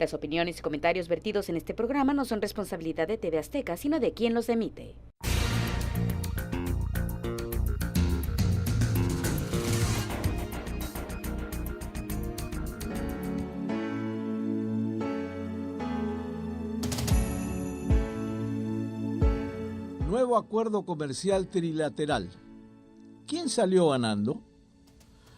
Las opiniones y comentarios vertidos en este programa no son responsabilidad de TV Azteca, sino de quien los emite. Nuevo acuerdo comercial trilateral. ¿Quién salió ganando?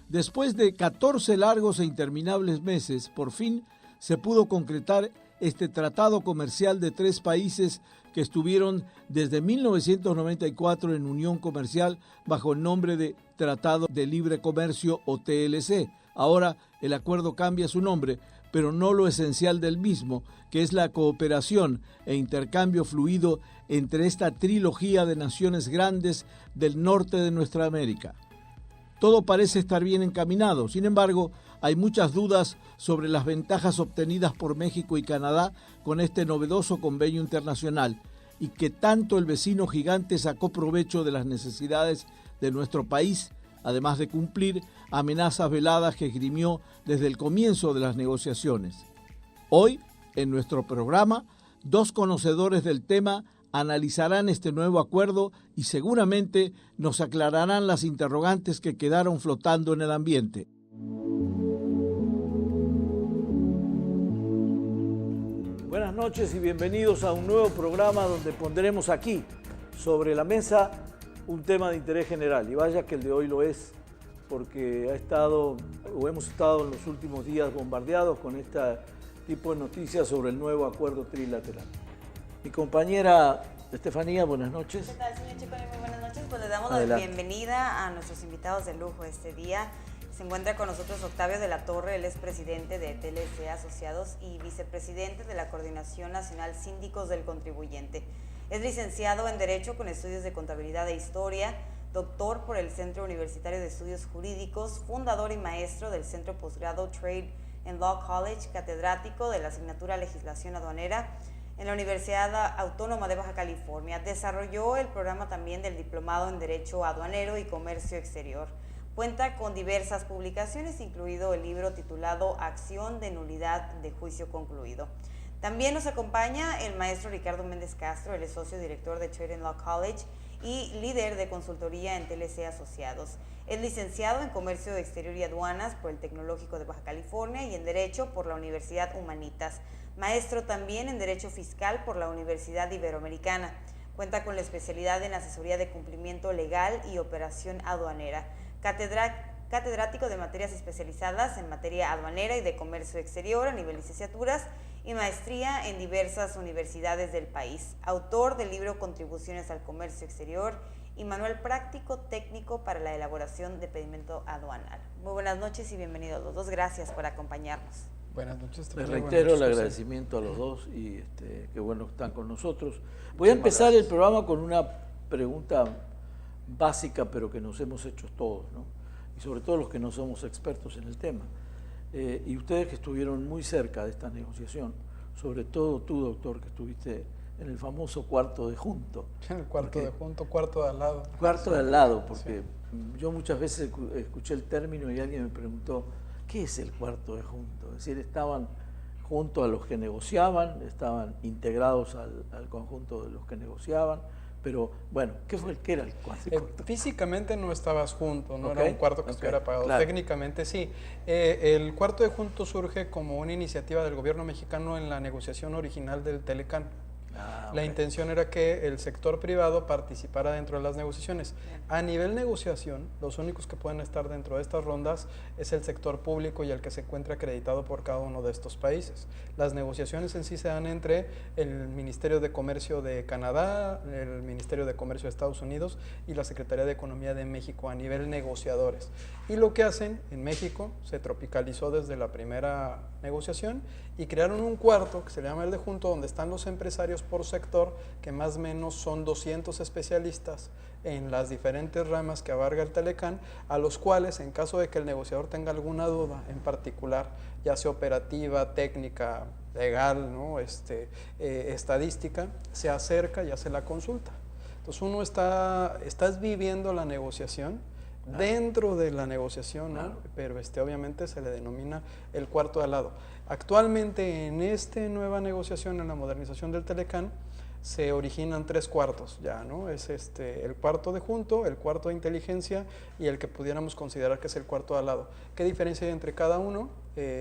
Después de 14 largos e interminables meses, por fin se pudo concretar este tratado comercial de 3 países que estuvieron desde 1994 en unión comercial bajo el nombre de Tratado de Libre Comercio o TLC. Ahora el acuerdo cambia su nombre, pero no lo esencial del mismo, que es la cooperación e intercambio fluido entre esta trilogía de naciones grandes del norte de nuestra América. Todo parece estar bien encaminado, sin embargo, hay muchas dudas sobre las ventajas obtenidas por México y Canadá con este novedoso convenio internacional y que tanto el vecino gigante sacó provecho de las necesidades de nuestro país, además de cumplir amenazas veladas que esgrimió desde el comienzo de las negociaciones. Hoy, en nuestro programa, 2 conocedores del tema analizarán este nuevo acuerdo y seguramente nos aclararán las interrogantes que quedaron flotando en el ambiente. Buenas noches y bienvenidos a un nuevo programa donde pondremos aquí, sobre la mesa, un tema de interés general. Y vaya que el de hoy lo es, porque hemos estado en los últimos días bombardeados con este tipo de noticias sobre el nuevo acuerdo trilateral. Mi compañera Estefanía, buenas noches. ¿Qué tal, señor Chico? Muy buenas noches. Pues le damos Adelante. la bienvenida a nuestros invitados de lujo este día. Se encuentra con nosotros Octavio de la Torre, él es presidente de TLC Asociados y vicepresidente de la Coordinación Nacional Síndicos del Contribuyente. Es licenciado en Derecho con estudios de Contabilidad e Historia, doctor por el Centro Universitario de Estudios Jurídicos, fundador y maestro del Centro Posgrado Trade and Law College, catedrático de la asignatura Legislación Aduanera en la Universidad Autónoma de Baja California. Desarrolló el programa también del Diplomado en Derecho Aduanero y Comercio Exterior. Cuenta con diversas publicaciones, incluido el libro titulado Acción de Nulidad de Juicio Concluido. También nos acompaña el maestro Ricardo Méndez Castro, él es socio director de Trade and Law College y líder de consultoría en TLC Asociados. Es licenciado en Comercio Exterior y Aduanas por el Tecnológico de Baja California y en Derecho por la Universidad Humanitas. Maestro también en Derecho Fiscal por la Universidad Iberoamericana. Cuenta con la especialidad en Asesoría de Cumplimiento Legal y Operación Aduanera. Catedrático de materias especializadas en materia aduanera y de comercio exterior a nivel licenciaturas y maestría en diversas universidades del país. Autor del libro Contribuciones al Comercio Exterior y manual práctico técnico para la elaboración de pedimento aduanal. Muy buenas noches y bienvenidos los dos. Gracias por acompañarnos. Buenas noches. Les reitero el agradecimiento a los dos y qué bueno que están con nosotros. Voy a empezar el programa con una pregunta básica, pero que nos hemos hecho todos, ¿no? Y sobre todo los que no somos expertos en el tema. Y ustedes que estuvieron muy cerca de esta negociación, sobre todo tú, doctor, que estuviste en el famoso cuarto de junto. En el cuarto de junto, cuarto de al lado. Cuarto de al lado, porque yo muchas veces escuché el término y alguien me preguntó, ¿qué es el cuarto de junto? Es decir, estaban junto a los que negociaban, estaban integrados al conjunto de los que negociaban, pero bueno, ¿qué era el cuarto? Físicamente no estabas junto, no era un cuarto que estuviera pagado. Claro. Técnicamente sí. El cuarto de junto surge como una iniciativa del gobierno mexicano en la negociación original del Telecán. La intención era que el sector privado participara dentro de las negociaciones. A nivel negociación, los únicos que pueden estar dentro de estas rondas es el sector público y el que se encuentra acreditado por cada uno de estos países. Las negociaciones en sí se dan entre el Ministerio de Comercio de Canadá, el Ministerio de Comercio de Estados Unidos y la Secretaría de Economía de México a nivel negociadores. Y lo que hacen en México se tropicalizó desde la primera negociación y crearon un cuarto que se llama el de junto, donde están los empresarios por sector, que más o menos son 200 especialistas en las diferentes ramas que abarca el Telecán, a los cuales, en caso de que el negociador tenga alguna duda en particular, ya sea operativa, técnica, legal, ¿no? Estadística, se acerca y hace la consulta. Entonces estás viviendo la negociación dentro de la negociación, ¿no? Pero obviamente se le denomina el cuarto de al lado. Actualmente en esta nueva negociación, en la modernización del Telecán, se originan 3 cuartos ya, ¿no? Es el cuarto de junto, el cuarto de inteligencia y el que pudiéramos considerar que es el cuarto de al lado. ¿Qué diferencia hay entre cada uno?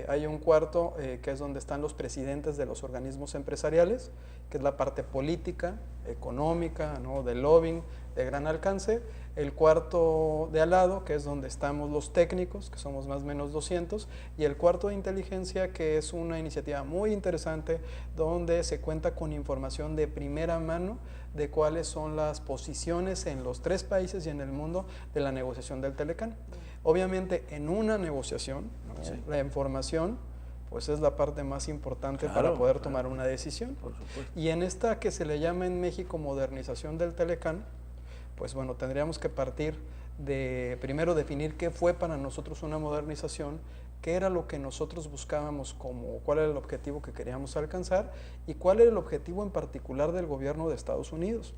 Hay un cuarto que es donde están los presidentes de los organismos empresariales, que es la parte política, económica, ¿no? De lobbying de gran alcance. El cuarto de al lado, que es donde estamos los técnicos, que somos más o menos 200, y el cuarto de inteligencia, que es una iniciativa muy interesante, donde se cuenta con información de primera mano de cuáles son las posiciones en los 3 países y en el mundo de la negociación del Telecán. Obviamente, en una negociación, ¿no? Sí. La información pues es la parte más importante para poder tomar una decisión. Por supuesto. Y en esta que se le llama en México modernización del Telecán, pues bueno, tendríamos que partir de primero definir qué fue para nosotros una modernización, qué era lo que nosotros buscábamos, como cuál era el objetivo que queríamos alcanzar y cuál era el objetivo en particular del gobierno de Estados Unidos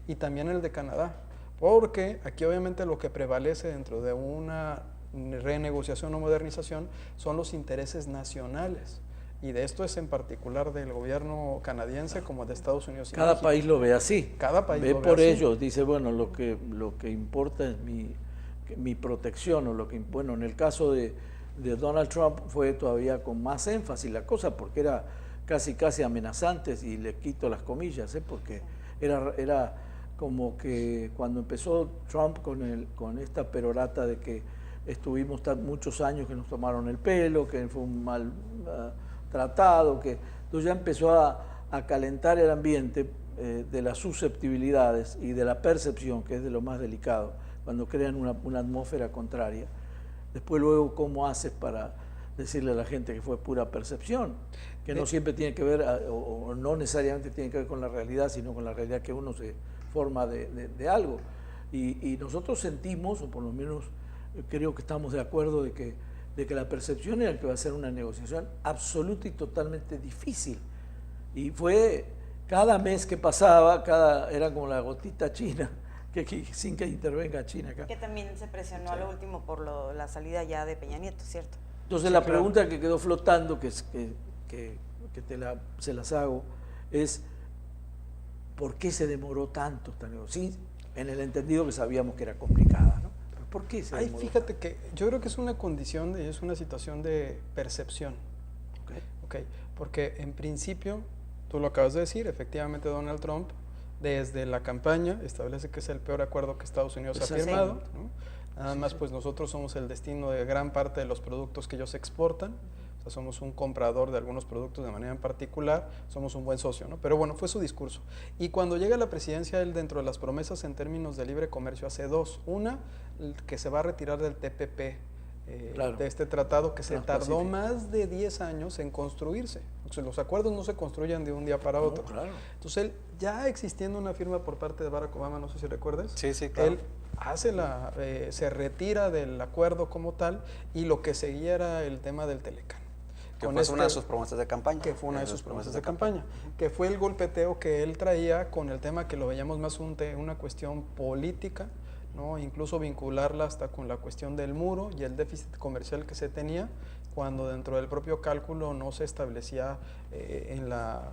y también el de Canadá, porque aquí obviamente lo que prevalece dentro de una renegociación o modernización son los intereses nacionales. Y de esto es en particular del gobierno canadiense como de Estados Unidos. Cada país lo ve así. Cada país ve lo ve por así. ellos, dice, bueno, lo que importa es mi protección, o lo que, bueno, en el caso de Donald Trump fue todavía con más énfasis la cosa, porque era casi amenazante, y le quito las comillas, porque era como que cuando empezó Trump con esta perorata de que estuvimos muchos años que nos tomaron el pelo, que fue un mal tratado, entonces ya empezó a calentar el ambiente de las susceptibilidades y de la percepción, que es de lo más delicado, cuando crean una atmósfera contraria. Después luego, ¿cómo haces para decirle a la gente que fue pura percepción? Que no siempre tiene que ver, o no necesariamente tiene que ver con la realidad, sino con la realidad que uno se forma de algo. Y nosotros sentimos, o por lo menos creo que estamos de acuerdo de que la percepción era que va a ser una negociación absoluta y totalmente difícil. Y fue cada mes que pasaba, era como la gotita china, sin que intervenga China acá. Que también se presionó a lo último por la salida ya de Peña Nieto, ¿cierto? Entonces la pregunta que quedó flotando, se las hago, es ¿por qué se demoró tanto esta negociación? Sí, en el entendido que sabíamos que era complicada, ¿no? Pero ¿por qué se demoró fíjate tanto? que yo creo que es una condición, es una situación de percepción. Okay. Porque en principio, tú lo acabas de decir, efectivamente Donald Trump desde la campaña establece que es el peor acuerdo que Estados Unidos ha firmado, ¿no? Nada más pues nosotros somos el destino de gran parte de los productos que ellos exportan, o sea, somos un comprador de algunos productos de manera en particular, somos un buen socio, ¿no? Pero bueno, fue su discurso. Y cuando llega a la presidencia, él dentro de las promesas en términos de libre comercio hace 2. Una, que se va a retirar del TPP, de este tratado que se tardó más de 10 años en construirse. Entonces, los acuerdos no se construyen de un día para otro. No, claro. Entonces, él, ya existiendo una firma por parte de Barack Obama, no sé si recuerdas, sí, claro. Él se retira del acuerdo como tal, y lo que seguía era el tema del Telecán. Que fue una de sus promesas de campaña. Que fue una de sus promesas de campaña. Que fue el golpeteo que él traía con el tema que lo veíamos más una cuestión política, ¿no? Incluso vincularla hasta con la cuestión del muro y el déficit comercial que se tenía, cuando dentro del propio cálculo no se establecía en la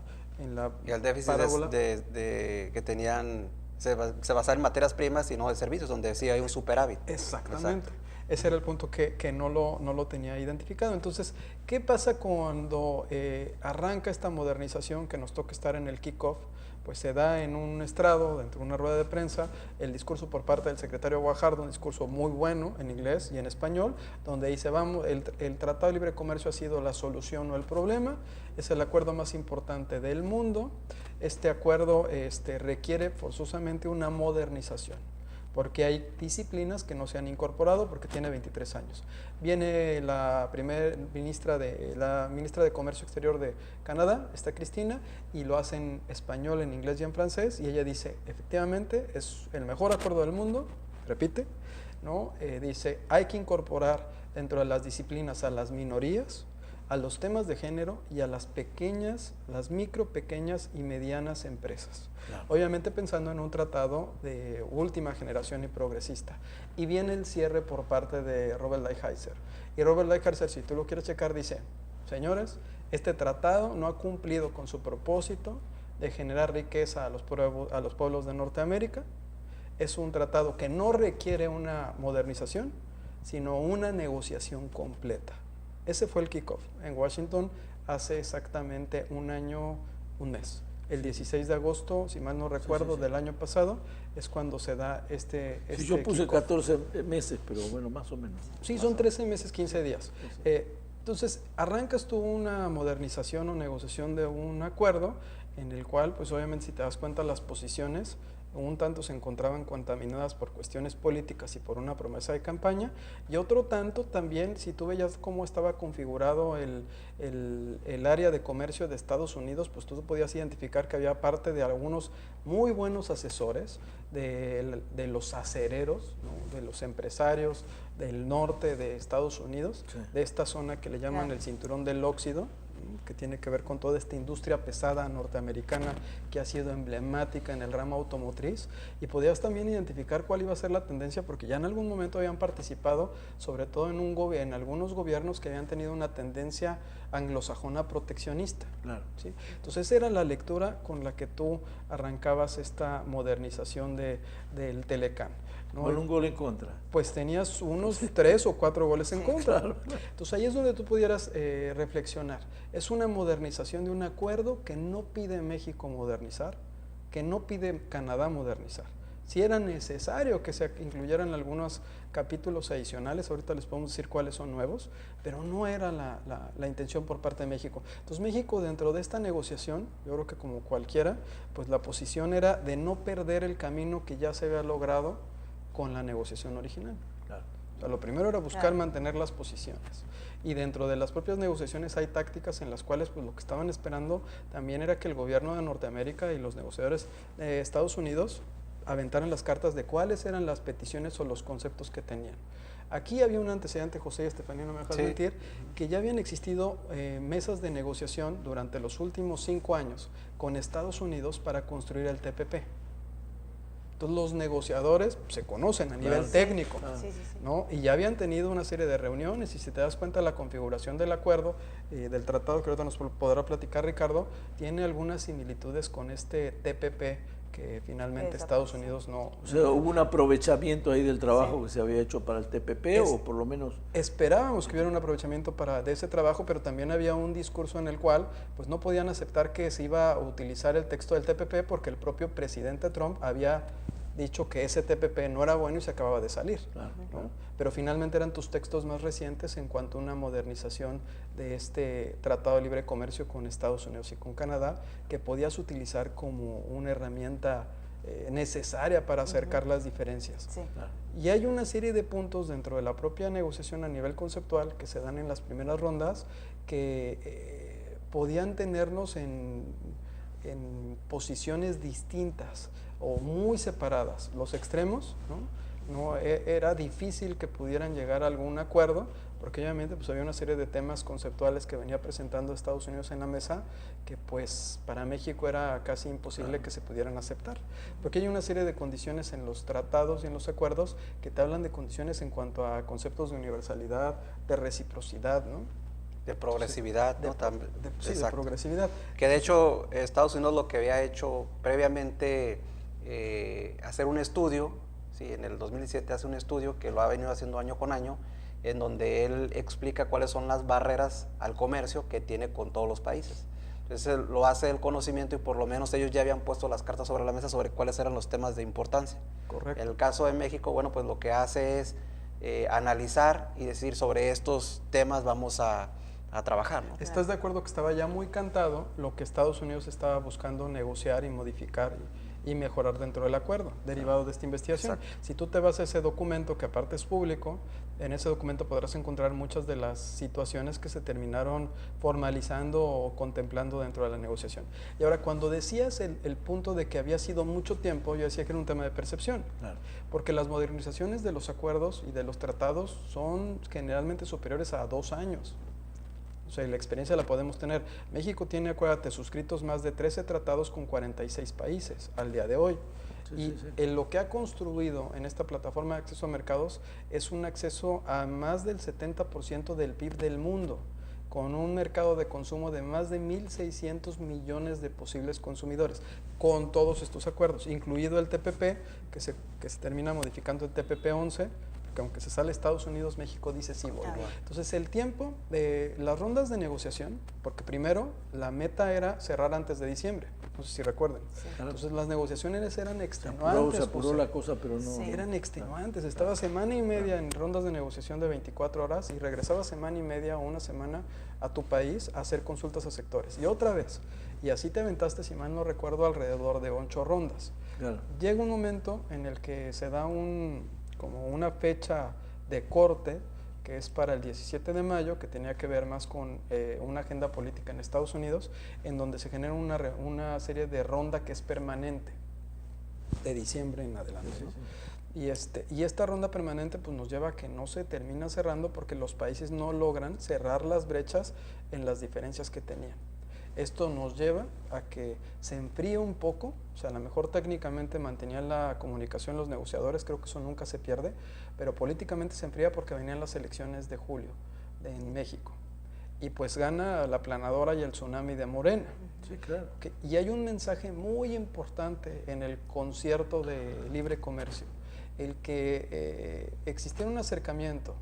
y el déficit que tenían se basaba en materias primas y no de servicios, donde sí hay un superávit. Exactamente. Exacto. Ese era el punto que no lo tenía identificado. Entonces, ¿qué pasa cuando arranca esta modernización que nos toca estar en el kickoff? Pues se da en un estrado, dentro de una rueda de prensa, el discurso por parte del secretario Guajardo, un discurso muy bueno en inglés y en español, donde dice, vamos, el Tratado de Libre Comercio ha sido la solución o el problema, es el acuerdo más importante del mundo. Este acuerdo requiere forzosamente una modernización, porque hay disciplinas que no se han incorporado porque tiene 23 años. Viene la ministra de Comercio Exterior de Canadá, está Cristina, y lo hace en español, en inglés y en francés, y ella dice, efectivamente, es el mejor acuerdo del mundo, repite, ¿no? Dice, hay que incorporar dentro de las disciplinas a las minorías, a los temas de género y a las micro, pequeñas y medianas empresas. Claro. Obviamente pensando en un tratado de última generación y progresista. Y viene el cierre por parte de Robert Lighthizer. Y Robert Lighthizer, si tú lo quieres checar, dice, señores, este tratado no ha cumplido con su propósito de generar riqueza a los pueblos de Norteamérica. Es un tratado que no requiere una modernización, sino una negociación completa. Ese fue el kickoff en Washington hace exactamente un año, un mes. El 16 de agosto, si mal no recuerdo, del año pasado, es cuando se da este yo puse 14 meses, pero bueno, más o menos. Sí, son 13 meses, 15 días. Entonces, arrancas tú una modernización o negociación de un acuerdo en el cual, pues obviamente, si te das cuenta, las posiciones un tanto se encontraban contaminadas por cuestiones políticas y por una promesa de campaña, y otro tanto también, si tú veías cómo estaba configurado el área de comercio de Estados Unidos, pues tú podías identificar que había parte de algunos muy buenos asesores de los acereros, ¿no? De los empresarios del norte de Estados Unidos, sí, de esta zona que le llaman el cinturón del óxido, que tiene que ver con toda esta industria pesada norteamericana que ha sido emblemática en el ramo automotriz, y podías también identificar cuál iba a ser la tendencia, porque ya en algún momento habían participado, sobre todo en algunos gobiernos que habían tenido una tendencia anglosajona proteccionista. Claro. ¿Sí? Entonces esa era la lectura con la que tú arrancabas esta modernización del Telecán, ¿no? Con un gol en contra. Pues tenías unos 3 o 4 goles en contra. Claro. Entonces ahí es donde tú pudieras reflexionar. Es una modernización de un acuerdo que no pide México modernizar, que no pide Canadá modernizar. Si era necesario que se incluyeran algunos capítulos adicionales, ahorita les podemos decir cuáles son nuevos, pero no era la intención por parte de México. Entonces México, dentro de esta negociación, yo creo que como cualquiera, pues la posición era de no perder el camino que ya se había logrado con la negociación original. Claro. O sea, lo primero era buscar mantener las posiciones. Y dentro de las propias negociaciones hay tácticas en las cuales, pues, lo que estaban esperando también era que el gobierno de Norteamérica y los negociadores de Estados Unidos aventaran las cartas de cuáles eran las peticiones o los conceptos que tenían. Aquí había un antecedente, José y Estefanía, no me dejas mentir, que ya habían existido mesas de negociación durante los últimos 5 años con Estados Unidos para construir el TPP. Entonces los negociadores se conocen a nivel técnico, ¿no? Y ya habían tenido una serie de reuniones, y si te das cuenta, la configuración del acuerdo, del tratado, que ahorita nos podrá platicar Ricardo, tiene algunas similitudes con este TPP que finalmente Estados Unidos no... O sea, hubo un aprovechamiento ahí del trabajo que se había hecho para el TPP, o por lo menos... Esperábamos que hubiera un aprovechamiento de ese trabajo, pero también había un discurso en el cual pues no podían aceptar que se iba a utilizar el texto del TPP, porque el propio presidente Trump había dicho que ese TPP no era bueno y se acababa de salir. Claro, ¿no? Claro. Pero finalmente eran tus textos más recientes en cuanto a una modernización de este Tratado de Libre Comercio con Estados Unidos y con Canadá, que podías utilizar como una herramienta necesaria para acercar las diferencias. Sí. Claro. Y hay una serie de puntos dentro de la propia negociación a nivel conceptual que se dan en las primeras rondas que podían tenernos en posiciones distintas o muy separadas. Los extremos, ¿no? Era difícil que pudieran llegar a algún acuerdo, porque obviamente pues había una serie de temas conceptuales que venía presentando Estados Unidos en la mesa que pues para México era casi imposible que se pudieran aceptar, porque hay una serie de condiciones en los tratados y en los acuerdos que te hablan de condiciones en cuanto a conceptos de universalidad, de reciprocidad, ¿no? De progresividad, ¿no? Sí, de progresividad. Que de hecho Estados Unidos lo que había hecho previamente, hacer un estudio, ¿sí? En el 2017 hace un estudio que lo ha venido haciendo año con año, en donde él explica cuáles son las barreras al comercio que tiene con todos los países. Entonces lo hace el conocimiento, y por lo menos ellos ya habían puesto las cartas sobre la mesa sobre cuáles eran los temas de importancia. Correcto. En el caso de México, bueno, pues lo que hace es analizar y decir sobre estos temas vamos a trabajar, ¿no? ¿Estás de acuerdo que estaba ya muy cantado lo que Estados Unidos estaba buscando negociar y modificar y mejorar dentro del acuerdo derivado de esta investigación? Exacto. Si tú te vas a ese documento, que aparte es público, en ese documento podrás encontrar muchas de las situaciones que se terminaron formalizando o contemplando dentro de la negociación. Y ahora, cuando decías el punto de que había sido mucho tiempo, yo decía que era un tema de percepción, claro, porque las modernizaciones de los acuerdos y de los tratados son generalmente superiores a 2 años. O sea, la experiencia la podemos tener. México tiene, acuérdate, suscritos más de 13 tratados con 46 países al día de hoy. Lo que ha construido en esta plataforma de acceso a mercados es un acceso a más del 70% del PIB del mundo, con un mercado de consumo de más de 1.600 millones de posibles consumidores, con todos estos acuerdos, incluido el TPP, que se termina modificando el TPP-11, que aunque se sale Estados Unidos, México dice sí voy. Entonces el tiempo de las rondas de negociación, porque primero la meta era cerrar antes de diciembre, no sé si recuerden. Sí. Entonces las negociaciones eran extenuantes. Se apuró la cosa, pero no. Sí. Eran extenuantes, estaba semana y media en rondas de negociación de 24 horas y regresaba semana y media o una semana a tu país a hacer consultas a sectores. Y otra vez, y así te aventaste, si mal no recuerdo, alrededor de 8 rondas. Claro. Llega un momento en el que se da como una fecha de corte, que es para el 17 de mayo, que tenía que ver más con una agenda política en Estados Unidos, en donde se genera una serie de ronda que es permanente, de diciembre en adelante. Sí, ¿no? Sí. Y esta ronda permanente pues, nos lleva a que no se termina cerrando porque los países no logran cerrar las brechas en las diferencias que tenían. Esto nos lleva a que se enfríe un poco, o sea, a lo mejor técnicamente mantenían la comunicación los negociadores, creo que eso nunca se pierde, pero políticamente se enfría porque venían las elecciones de julio en México. Y pues gana la aplanadora y el tsunami de Morena. Sí, claro. Y hay un mensaje muy importante en el concierto de libre comercio, el que existiera un acercamiento.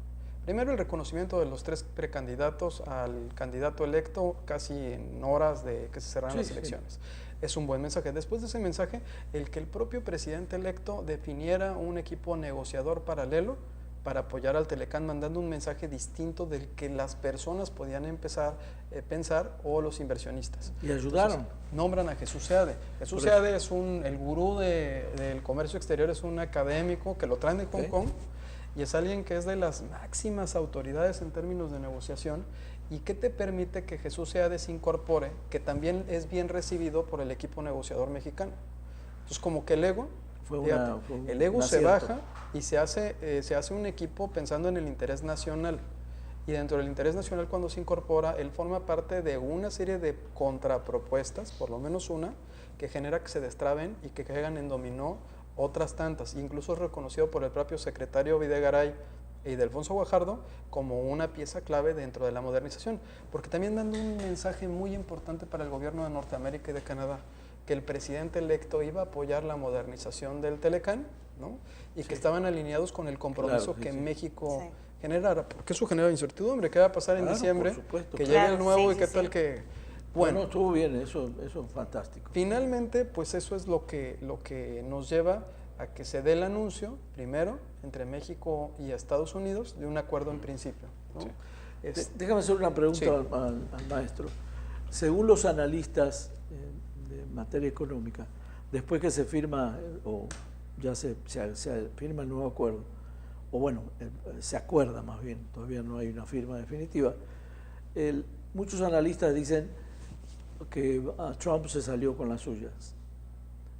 Primero, el reconocimiento de los 3 precandidatos al candidato electo casi en horas de que se cerraran las elecciones. Es un buen mensaje. Después de ese mensaje, el que el propio presidente electo definiera un equipo negociador paralelo para apoyar al Telecán, mandando un mensaje distinto del que las personas podían empezar a pensar o los inversionistas. Y ayudaron. Entonces, nombran a Jesús Seade. Jesús Seade es el gurú del comercio exterior, es un académico que lo traen de Hong Kong. Y es alguien que es de las máximas autoridades en términos de negociación y que te permite que Jesús Seade se incorpore, que también es bien recibido por el equipo negociador mexicano. Entonces como que el ego, el ego se baja y se hace un equipo pensando en el interés nacional. Y dentro del interés nacional, cuando se incorpora, él forma parte de una serie de contrapropuestas, por lo menos una, que genera que se destraben y que caigan en dominó otras tantas. Incluso es reconocido por el propio secretario Videgaray y de Alfonso Guajardo como una pieza clave dentro de la modernización, porque también dando un mensaje muy importante para el gobierno de Norteamérica y de Canadá, que el presidente electo iba a apoyar la modernización del Telecán, ¿no? Y que estaban alineados con el compromiso que México generara, porque eso genera incertidumbre. ¿Qué va a pasar en diciembre? Que llegue el nuevo y qué tal que... Bueno, estuvo bien, eso es fantástico. Finalmente, pues eso es lo que nos lleva a que se dé el anuncio, primero, entre México y Estados Unidos, de un acuerdo en principio, ¿no? Déjame hacer una pregunta al maestro. Según los analistas de materia económica, después que se firma, o ya se firma el nuevo acuerdo, o bueno, se acuerda más bien, todavía no hay una firma definitiva, muchos analistas dicen que Trump se salió con las suyas.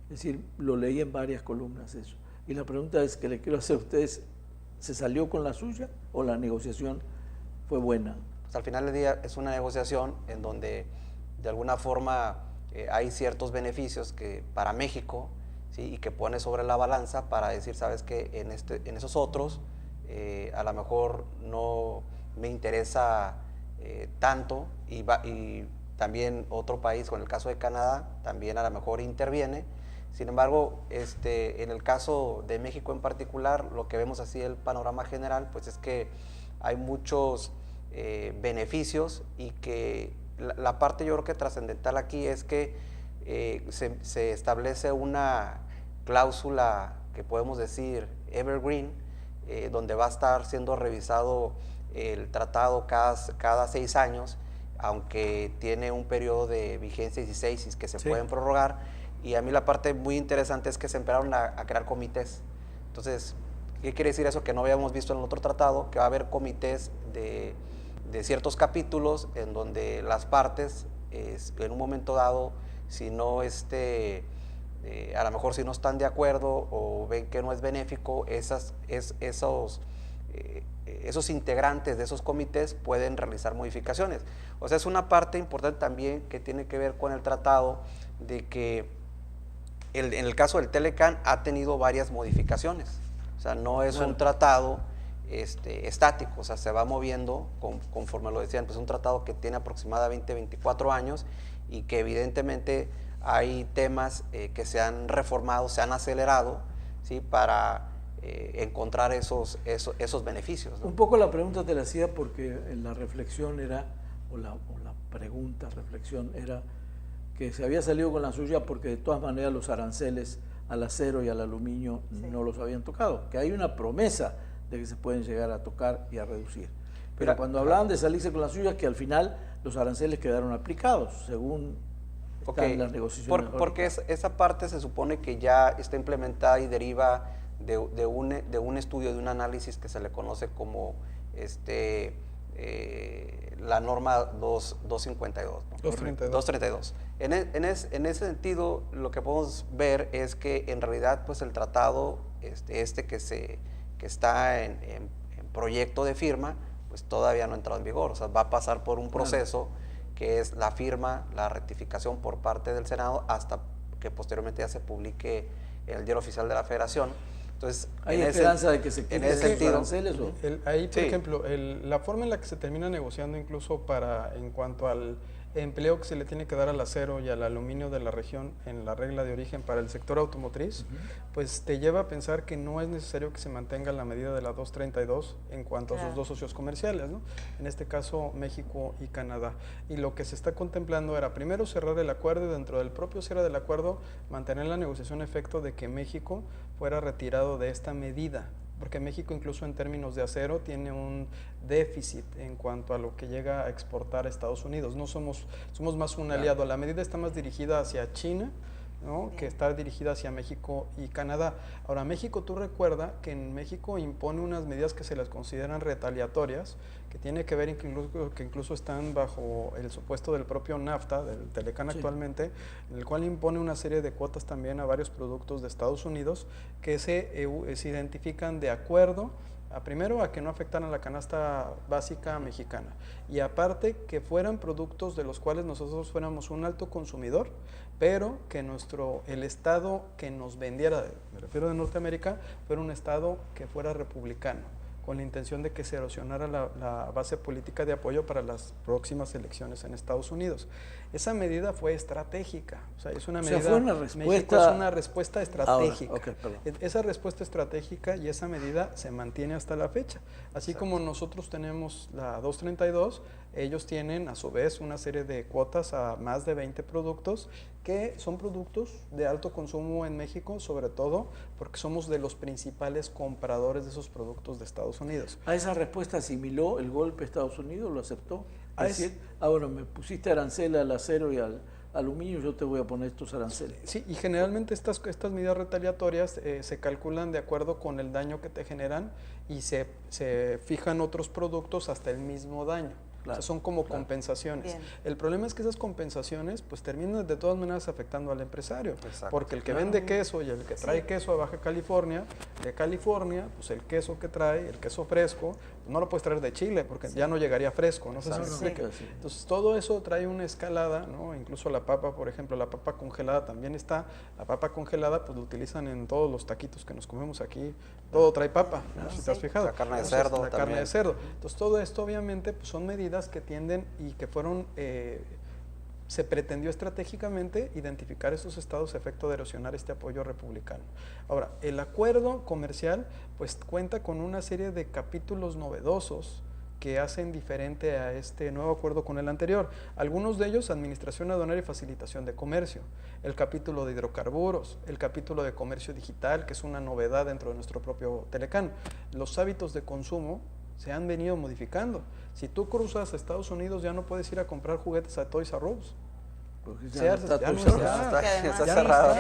Es decir, lo leí en varias columnas eso. Y la pregunta es que le quiero hacer a ustedes, ¿se salió con la suya o la negociación fue buena? Pues al final del día es una negociación en donde de alguna forma hay ciertos beneficios que para México, ¿sí? Y que pone sobre la balanza para decir, sabes que en esos otros a lo mejor no me interesa tanto y también otro país, con el caso de Canadá, también a lo mejor interviene. Sin embargo, en el caso de México en particular, lo que vemos así el panorama general, pues es que hay muchos beneficios y que la parte yo creo que trascendental aquí es que se establece una cláusula que podemos decir evergreen, donde va a estar siendo revisado el tratado cada 6 años, aunque tiene un periodo de vigencia 16 que se pueden prorrogar. Y a mí la parte muy interesante es que se empezaron a crear comités. Entonces, ¿qué quiere decir eso? Que no habíamos visto en el otro tratado, que va a haber comités de ciertos capítulos en donde las partes, en un momento dado, si no a lo mejor si no están de acuerdo o ven que no es benéfico, esos esos integrantes de esos comités pueden realizar modificaciones. O sea, es una parte importante también que tiene que ver con el tratado, de que en el caso del Telecán ha tenido varias modificaciones. O sea, no es un tratado estático, o sea, se va moviendo conforme lo decían, pues es un tratado que tiene aproximadamente 24 años y que evidentemente hay temas que se han reformado, se han acelerado, ¿sí? Para encontrar esos beneficios, ¿no? Un poco la pregunta te la hacía porque la reflexión era, o la pregunta, reflexión era que se había salido con la suya porque de todas maneras los aranceles al acero y al aluminio no los habían tocado, que hay una promesa de que se pueden llegar a tocar y a reducir. Pero cuando hablaban de salirse con la suya, que al final los aranceles quedaron aplicados, según están las negociaciones. Porque esa parte se supone que ya está implementada y deriva de un estudio, de un análisis que se le conoce como la norma 252, ¿no? 232. En ese sentido, lo que podemos ver es que en realidad pues el tratado que está en proyecto de firma, pues todavía no ha entrado en vigor. O sea, va a pasar por un proceso que es la firma, la rectificación por parte del Senado, hasta que posteriormente ya se publique en el Diario Oficial de la Federación. Entonces, ¿hay esperanza de que se quiten los aranceles? Ahí, por ejemplo, la forma en la que se termina negociando incluso en cuanto al empleo que se le tiene que dar al acero y al aluminio de la región en la regla de origen para el sector automotriz, pues te lleva a pensar que no es necesario que se mantenga la medida de la 232 en cuanto a sus dos socios comerciales, ¿no? En este caso México y Canadá. Y lo que se está contemplando era primero cerrar el acuerdo y dentro del propio cierre del acuerdo mantener la negociación a efecto de que México fuera retirado de esta medida, porque México incluso en términos de acero tiene un déficit en cuanto a lo que llega a exportar a Estados Unidos. No somos más un aliado. La medida está más dirigida hacia China, ¿no? Que está dirigida hacia México y Canadá. Ahora, México, tú recuerda que en México impone unas medidas que se las consideran retaliatorias, que tiene que ver que incluso están bajo el supuesto del propio NAFTA, del Telecán actualmente, en el cual impone una serie de cuotas también a varios productos de Estados Unidos que se identifican de acuerdo primero a que no afectaran la canasta básica mexicana y aparte que fueran productos de los cuales nosotros fuéramos un alto consumidor, pero que el estado que nos vendiera, me refiero de Norteamérica, fuera un estado que fuera republicano, con la intención de que se erosionara la base política de apoyo para las próximas elecciones en Estados Unidos. Esa medida fue estratégica, o sea, es una medida, fue una respuesta, México es una respuesta estratégica. Ahora, esa respuesta estratégica y esa medida se mantiene hasta la fecha. Así como nosotros tenemos la 232, ellos tienen a su vez una serie de cuotas a más de 20 productos que son productos de alto consumo en México, sobre todo porque somos de los principales compradores de esos productos de Estados Unidos. ¿A esa respuesta asimiló el golpe Estados Unidos? ¿Lo aceptó? Es decir, bueno, me pusiste arancel al acero y al aluminio, yo te voy a poner estos aranceles. Sí, y generalmente estas medidas retaliatorias se calculan de acuerdo con el daño que te generan y se fijan otros productos hasta el mismo daño. Claro, o sea, son como compensaciones. Bien. El problema es que esas compensaciones pues terminan de todas maneras afectando al empresario. Exacto. Porque el que vende queso y el que trae queso a Baja California, de California, pues el queso que trae, el queso fresco, pues no lo puedes traer de Chile porque ya no llegaría fresco, no sé si me explica. Entonces todo eso trae una escalada, ¿no? Incluso la papa, por ejemplo, la papa congelada también está. La papa congelada pues lo utilizan en todos los taquitos que nos comemos aquí, todo trae papa, ¿no? Si te has fijado. La carne de cerdo. La carne de cerdo. Entonces todo esto obviamente pues son medidas que tienden y que fueron, se pretendió estratégicamente identificar estos estados a efecto de erosionar este apoyo republicano. Ahora, el acuerdo comercial pues cuenta con una serie de capítulos novedosos que hacen diferente a este nuevo acuerdo con el anterior. Algunos de ellos, administración aduanera y facilitación de comercio, el capítulo de hidrocarburos, el capítulo de comercio digital, que es una novedad dentro de nuestro propio Telecán. Los hábitos de consumo se han venido modificando. Si tú cruzas a Estados Unidos ya no puedes ir a comprar juguetes a Toys R Us. Está cerrado.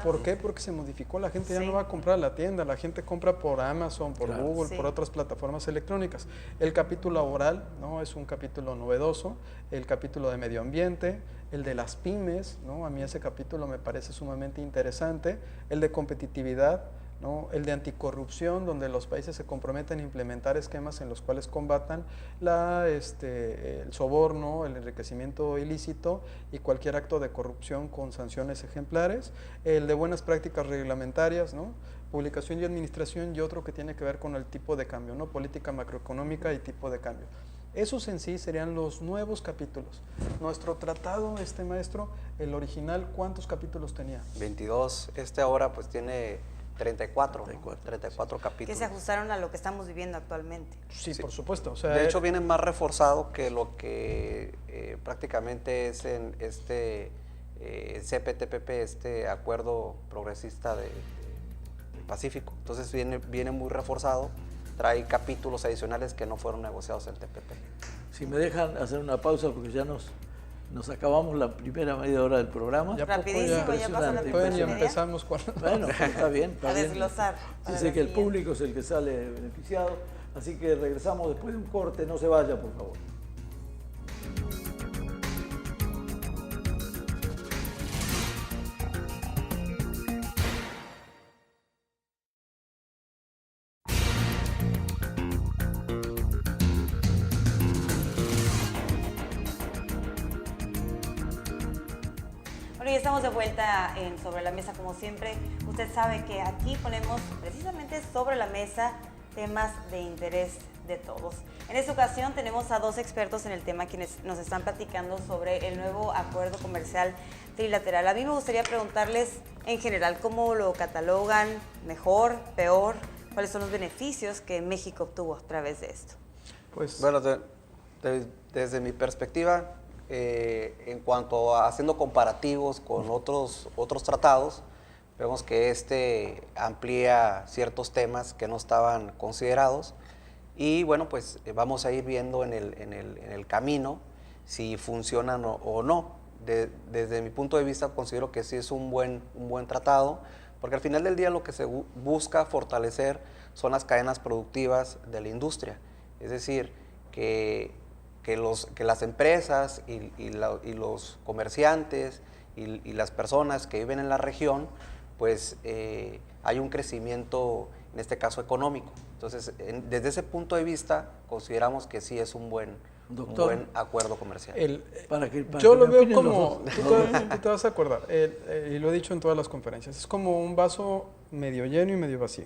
¿Por qué? Porque se modificó, la gente ya no va a comprar a la tienda, la gente compra por Amazon, por Google, por otras plataformas electrónicas. El capítulo laboral, ¿no? Es un capítulo novedoso, el capítulo de medio ambiente, el de las pymes, ¿no? A mí ese capítulo me parece sumamente interesante, el de competitividad, ¿no? El de anticorrupción, donde los países se comprometen a implementar esquemas en los cuales combatan el soborno, el enriquecimiento ilícito y cualquier acto de corrupción con sanciones ejemplares. El de buenas prácticas reglamentarias, ¿no? Publicación y administración, y otro que tiene que ver con el tipo de cambio, ¿no? Política macroeconómica y tipo de cambio. Esos en sí serían los nuevos capítulos. Nuestro tratado, maestro, el original, ¿cuántos capítulos tenía? 22. Ahora pues tiene 34 capítulos. Que se ajustaron a lo que estamos viviendo actualmente. Sí, por supuesto. O sea, de hecho, viene más reforzado que lo que prácticamente es en CPTPP, Acuerdo Progresista del Pacífico. Entonces viene muy reforzado, trae capítulos adicionales que no fueron negociados en TPP. Si me dejan hacer una pausa porque ya nos acabamos la primera media hora del programa. Ya rapidísimo, ya pasó la primera ya media. empezamos con... Bueno, está bien. A desglosar. Sí, sé que el público es el que sale beneficiado, así que regresamos después de un corte. No se vaya, por favor. Bueno, ya estamos de vuelta en Sobre la Mesa, como siempre. Usted sabe que aquí ponemos precisamente sobre la mesa temas de interés de todos. En esta ocasión tenemos a dos expertos en el tema quienes nos están platicando sobre el nuevo acuerdo comercial trilateral. A mí me gustaría preguntarles en general cómo lo catalogan, mejor, peor, cuáles son los beneficios que México obtuvo a través de esto. Pues bueno, desde mi perspectiva, en cuanto a haciendo comparativos con otros tratados, vemos que amplía ciertos temas que no estaban considerados y bueno, pues vamos a ir viendo en el camino si funcionan o no. Desde mi punto de vista considero que sí es un buen tratado, porque al final del día lo que se busca fortalecer son las cadenas productivas de la industria, es decir, que las empresas y los comerciantes y las personas que viven en la región, pues hay un crecimiento, en este caso económico. Entonces, desde ese punto de vista, consideramos que sí es un buen acuerdo comercial. Yo lo veo como, tú te vas a acordar, y lo he dicho en todas las conferencias, es como un vaso medio lleno y medio vacío.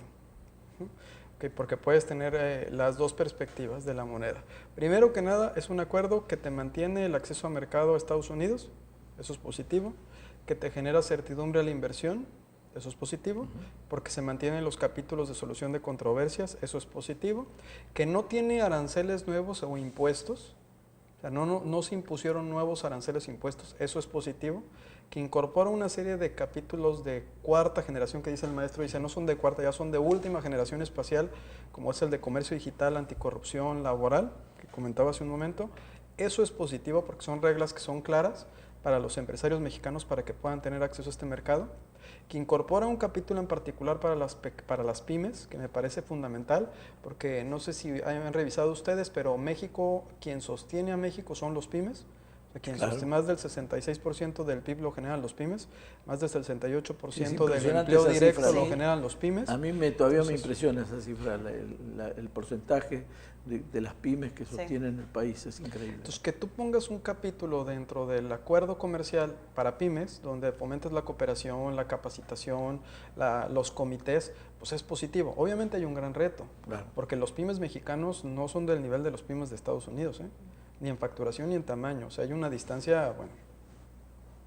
Porque puedes tener las dos perspectivas de la moneda. Primero que nada, es un acuerdo que te mantiene el acceso a mercado a Estados Unidos, eso es positivo, que te genera certidumbre a la inversión, eso es positivo, porque se mantienen los capítulos de solución de controversias, eso es positivo, que no tiene aranceles nuevos o impuestos, o sea, no se impusieron nuevos aranceles o impuestos, eso es positivo, que incorpora una serie de capítulos de cuarta generación que dice el maestro, dice no son de cuarta, ya son de última generación espacial, como es el de comercio digital, anticorrupción, laboral, que comentaba hace un momento. Eso es positivo porque son reglas que son claras para los empresarios mexicanos para que puedan tener acceso a este mercado, que incorpora un capítulo en particular para las pymes, que me parece fundamental, porque no sé si han revisado ustedes, pero México, quien sostiene a México son los pymes. Claro. Más del 66% del PIB lo generan los pymes, más del 68% del empleo directo lo generan los pymes. A mí todavía me impresiona esa cifra, el porcentaje de las pymes que sostienen el país, es increíble. Entonces, que tú pongas un capítulo dentro del acuerdo comercial para pymes, donde fomentes la cooperación, la capacitación, los comités, pues es positivo. Obviamente hay un gran reto, claro, porque los pymes mexicanos no son del nivel de los pymes de Estados Unidos, ni en facturación ni en tamaño. O sea, hay una distancia, bueno,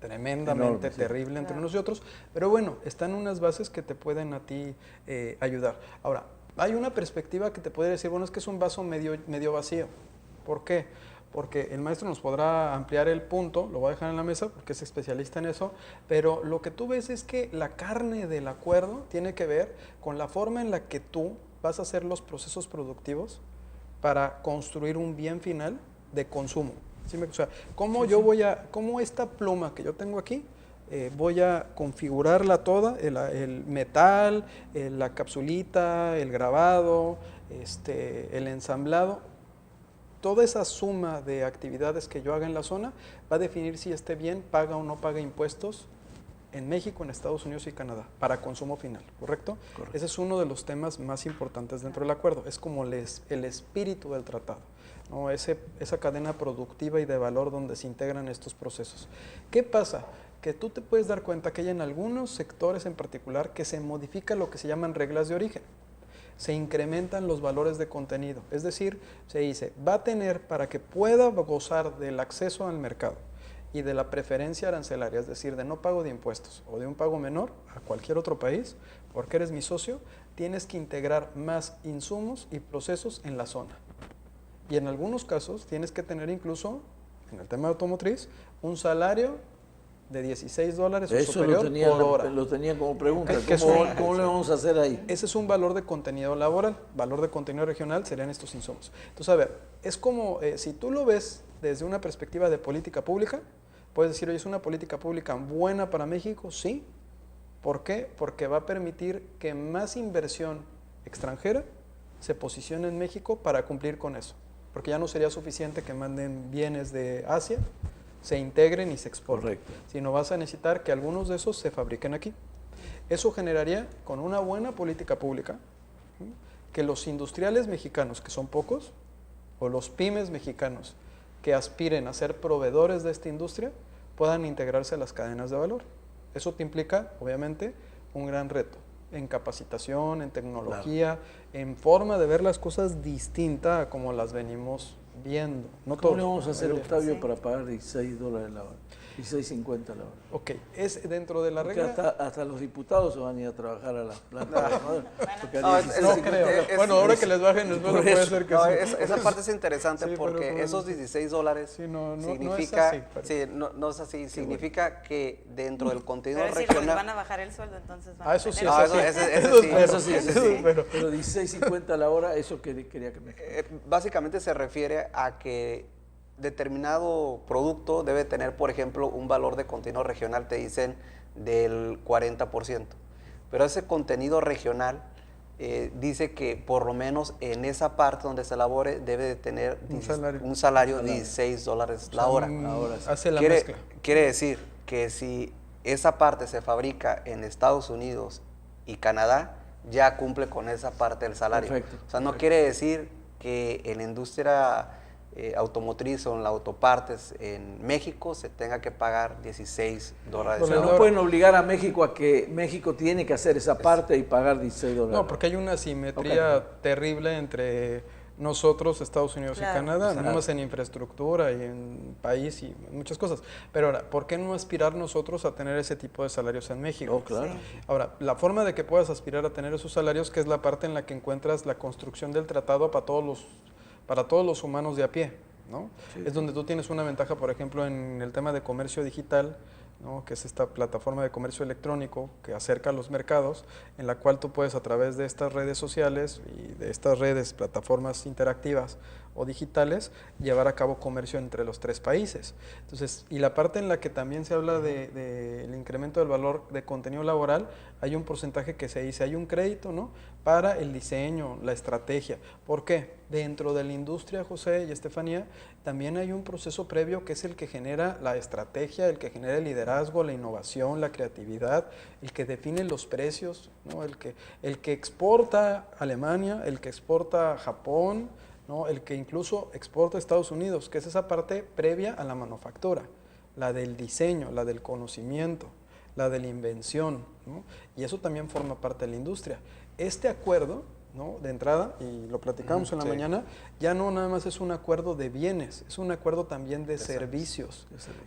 tremendamente terrible entre unos y otros, pero bueno, están unas bases que te pueden a ti ayudar. Ahora, hay una perspectiva que te puede decir, bueno, es que es un vaso medio vacío. ¿Por qué? Porque el maestro nos podrá ampliar el punto, lo voy a dejar en la mesa porque es especialista en eso, pero lo que tú ves es que la carne del acuerdo tiene que ver con la forma en la que tú vas a hacer los procesos productivos para construir un bien final de consumo. ¿Sí? O sea, cómo esta pluma que yo tengo aquí, voy a configurarla toda, el metal, la capsulita, el grabado, el ensamblado, toda esa suma de actividades que yo haga en la zona va a definir si este bien paga o no paga impuestos en México, en Estados Unidos y Canadá, para consumo final, ¿correcto? Correcto. Ese es uno de los temas más importantes dentro del acuerdo, es como el espíritu del tratado, ¿no? Esa cadena productiva y de valor donde se integran estos procesos. ¿Qué pasa? Que tú te puedes dar cuenta que hay en algunos sectores en particular que se modifica lo que se llaman reglas de origen. Se incrementan los valores de contenido, es decir, se dice, va a tener para que pueda gozar del acceso al mercado y de la preferencia arancelaria, es decir, de no pago de impuestos o de un pago menor a cualquier otro país, porque eres mi socio, tienes que integrar más insumos y procesos en la zona. Y en algunos casos tienes que tener incluso, en el tema de automotriz, un salario de $16 o superior por hora. Lo tenía como pregunta. ¿Cómo le vamos a hacer ahí? Ese es un valor de contenido laboral. Valor de contenido regional serían estos insumos. Entonces, a ver, es como, si tú lo ves desde una perspectiva de política pública, puedes decir, oye, ¿es una política pública buena para México? Sí. ¿Por qué? Porque va a permitir que más inversión extranjera se posicione en México para cumplir con eso. Porque ya no sería suficiente que manden bienes de Asia, se integren y se exporten. Correcto. Sino vas a necesitar que algunos de esos se fabriquen aquí. Eso generaría, con una buena política pública, que los industriales mexicanos, que son pocos, o los pymes mexicanos que aspiren a ser proveedores de esta industria, puedan integrarse a las cadenas de valor. Eso te implica, obviamente, un gran reto en capacitación, en tecnología, en forma de ver las cosas distinta a como las venimos viendo. No ¿Cómo todos, le vamos a hacer, mayoría. Octavio, Sí. para pagar $16 la hora? $16.50 la hora. Ok, es dentro de la Porque regla. hasta los diputados se van a ir a trabajar a las plantas de madera. Porque a No, 16.50 No creo. Bueno, ahora que les bajen el sueldo puede ser que No, sí. esa parte es interesante Sí, pero porque por- esos $16 Sí, no es significa, así, pero- sí, no es así, significa que dentro del contenido Pero si les van regional, a bajar el sueldo, entonces van Ah, a eso sí, tener- No, eso sí. eso sí. Eso sí, eso sí. Pero- Pero $16.50 la hora, eso quería que me... básicamente se refiere a que determinado producto debe tener, por ejemplo, un valor de contenido regional, te dicen, del 40%. Pero ese contenido regional dice que por lo menos en esa parte donde se elabore debe de tener un salario de $16 la hora. Ahora sí. Hace la mezcla. Quiere decir que si esa parte se fabrica en Estados Unidos y Canadá, ya cumple con esa parte del salario. Perfecto. O sea, no quiere decir que en la industria automotriz o en la autopartes en México se tenga que pagar $16 O la sea, no hora. pueden obligar a México a que México tiene que hacer esa parte y pagar $16. No, porque hay una asimetría terrible entre nosotros, Estados Unidos Claro. y Canadá, Exacto. no más en infraestructura y en país y en muchas cosas. Pero ahora, ¿por qué no aspirar nosotros a tener ese tipo de salarios en México? Oh, claro. Sí. Ahora, la forma de que puedas aspirar a tener esos salarios, que es la parte en la que encuentras la construcción del tratado para todos los humanos de a pie, ¿no? Sí. Es donde tú tienes una ventaja, por ejemplo, en el tema de comercio digital, ¿no? Que es esta plataforma de comercio electrónico que acerca a los mercados, en la cual tú puedes, a través de estas redes sociales y de estas redes, plataformas interactivas o digitales, llevar a cabo comercio entre los tres países. Entonces, y la parte en la que también se habla del incremento del valor de contenido laboral, hay un porcentaje que se dice, hay un crédito, ¿no?, para el diseño, la estrategia. ¿Por qué? Dentro de la industria, José y Estefanía, también hay un proceso previo que es el que genera la estrategia, el que genera el liderazgo, la innovación, la creatividad, el que define los precios, ¿no?, el que exporta a Alemania, el que exporta a Japón, ¿no?, el que incluso exporta a Estados Unidos, que es esa parte previa a la manufactura, la del diseño, la del conocimiento, la de la invención, ¿no? Y eso también forma parte de la industria. Este acuerdo, ¿no?, de entrada, y lo platicamos en la sí. mañana, ya no nada más es un acuerdo de bienes, es un acuerdo también de servicios.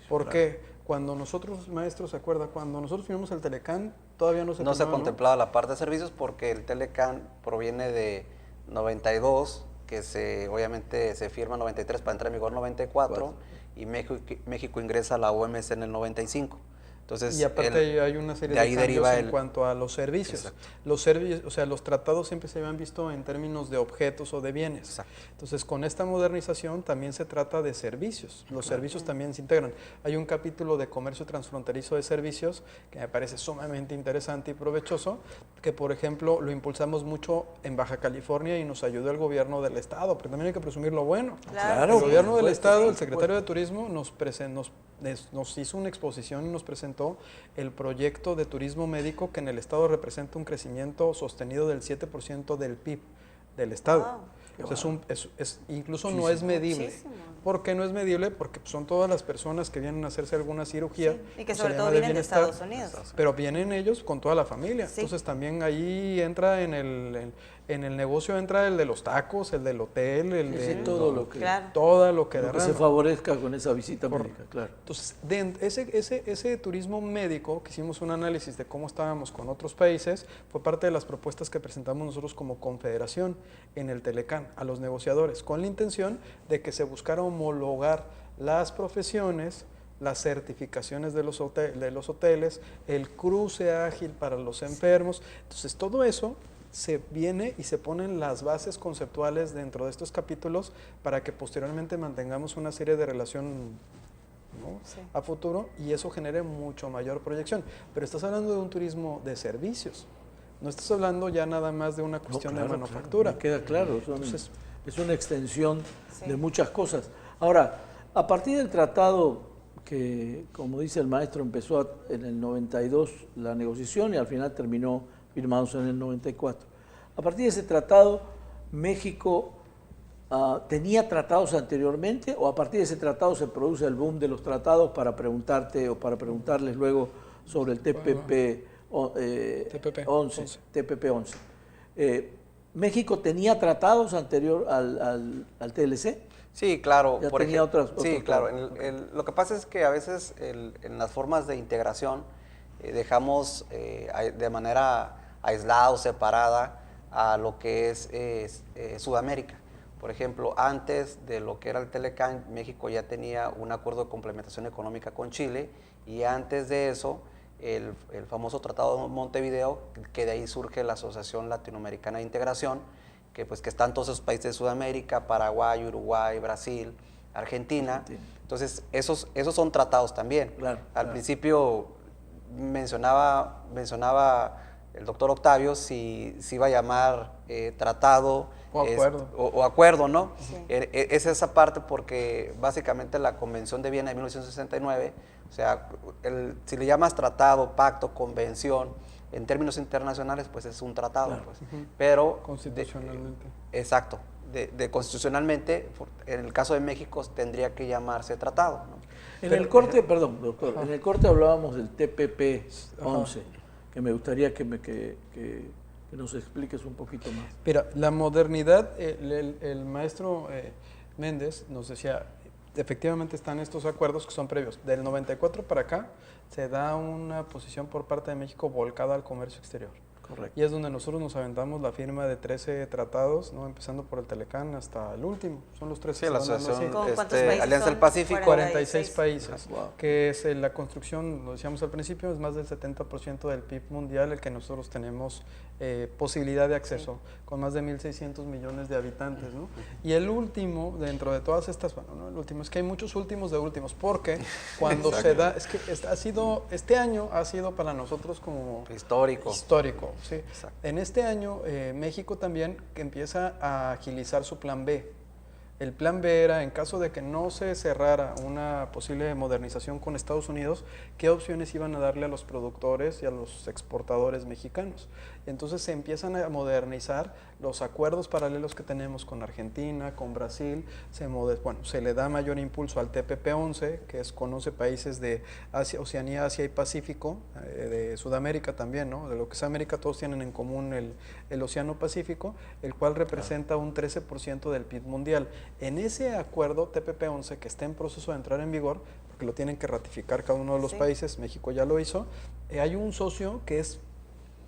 Porque cuando nosotros, maestros, ¿se acuerda? Cuando nosotros firmamos el Telecán, todavía no se No se firmaba, contemplaba la parte de servicios porque el Telecán proviene de 92, que obviamente se firma en 93 para entrar en vigor en 94, y México ingresa a la OMS en el 95. Entonces, y aparte hay una serie de ahí cambios deriva en cuanto a los servicios. Exacto. Los servicios, o sea, los tratados siempre se habían visto en términos de objetos o de bienes. Exacto. Entonces, con esta modernización también se trata de servicios. Los servicios también se integran. Hay un capítulo de comercio transfronterizo de servicios que me parece sumamente interesante y provechoso, que por ejemplo lo impulsamos mucho en Baja California y nos ayudó el gobierno del estado, pero también hay que presumir lo bueno. Claro. El gobierno del por supuesto, estado, sí, el secretario de Turismo nos hizo una exposición y nos presentó presentó el proyecto de turismo médico que en el estado representa un crecimiento sostenido del 7% del PIB del estado. Wow. O sea, incluso no es medible. Muchísimo. ¿Por qué no es medible? Porque son todas las personas que vienen a hacerse alguna cirugía. Y que o se sobre le todo llama de vienen de bienestar, Estados Unidos. pero vienen ellos con toda la familia. Sí. Entonces también ahí entra en el negocio, entra el de los tacos, el del hotel, el Sí, de todo lo que, Claro. todo lo que lo que se derrama. favorezca con esa visita médica, claro. Entonces, ese turismo médico, que hicimos un análisis de cómo estábamos con otros países, fue parte de las propuestas que presentamos nosotros como confederación en el Telecán a los negociadores, con la intención de que se buscara homologar las profesiones, las certificaciones de los hoteles, el cruce ágil para los enfermos. Entonces, todo eso se viene y se ponen las bases conceptuales dentro de estos capítulos para que posteriormente mantengamos una serie de relación, ¿no? Sí. a futuro, y eso genere mucho mayor proyección. Pero estás hablando de un turismo de servicios, no estás hablando ya nada más de una cuestión No, claro, de manufactura. me queda claro, Entonces, es una extensión Sí. de muchas cosas. Ahora, a partir del tratado que, como dice el maestro, empezó en el 92 la negociación y al final terminó firmándose en el 94. A partir de ese tratado, México ¿tenía tratados anteriormente o a partir de ese tratado se produce el boom de los tratados para preguntarte o para preguntarles luego sobre el TPP 11? ¿México tenía tratados anterior al TLC? Sí, claro. Ya tenía otros sí, claro. tratados. Lo que pasa es que a veces en las formas de integración dejamos de manera aislada o separada a lo que es Sudamérica. Por ejemplo, antes de lo que era el Telecán, México ya tenía un acuerdo de complementación económica con Chile, y antes de eso, el famoso Tratado de Montevideo, que de ahí surge la Asociación Latinoamericana de Integración, que están todos esos países de Sudamérica: Paraguay, Uruguay, Brasil, Argentina. Entonces, esos son tratados también. Claro, Al claro. principio mencionaba el doctor Octavio si iba a llamar tratado O acuerdo. o acuerdo, ¿no? Sí. Es esa parte, porque básicamente la Convención de Viena de 1969, o sea, si le llamas tratado, pacto, convención, en términos internacionales, pues es un tratado. Claro. Pues. Pero Constitucionalmente. exacto. Constitucionalmente, en el caso de México, tendría que llamarse tratado, ¿no? En el corte, perdón, doctor, en el corte hablábamos del TPP 11, que me gustaría que nos expliques un poquito más. Mira, la modernidad, el maestro Méndez nos decía, efectivamente están estos acuerdos que son previos. Del 94 para acá se da una posición por parte de México volcada al comercio exterior. Correcto. Y es donde nosotros nos aventamos la firma de 13 tratados, ¿no? Empezando por el Telecán hasta el último. Son los 13. Sí, la que se van dando Asociación así. ¿Con cuántos países Alianza son? del Pacífico. 46 países, Wow. que es la construcción, lo decíamos al principio, es más del 70% del PIB mundial el que nosotros tenemos posibilidad de acceso, con más de 1.600 millones de habitantes, ¿no? Y el último, dentro de todas estas, bueno, no el último, es que hay muchos últimos de últimos, porque cuando se da, es que este año ha sido para nosotros como Histórico. ¿sí? Exacto. En este año, México también que empieza a agilizar su plan B. El plan B era, en caso de que no se cerrara una posible modernización con Estados Unidos, ¿qué opciones iban a darle a los productores y a los exportadores mexicanos? Entonces se empiezan a modernizar los acuerdos paralelos que tenemos con Argentina, con Brasil, se le da mayor impulso al TPP-11, que con 11 países de Asia, Oceanía, Asia y Pacífico, de Sudamérica también, ¿no? De lo que es América, todos tienen en común el Océano Pacífico, el cual representa un 13% del PIB mundial. En ese acuerdo TPP-11, que está en proceso de entrar en vigor, porque lo tienen que ratificar cada uno de los países, México ya lo hizo, hay un socio que es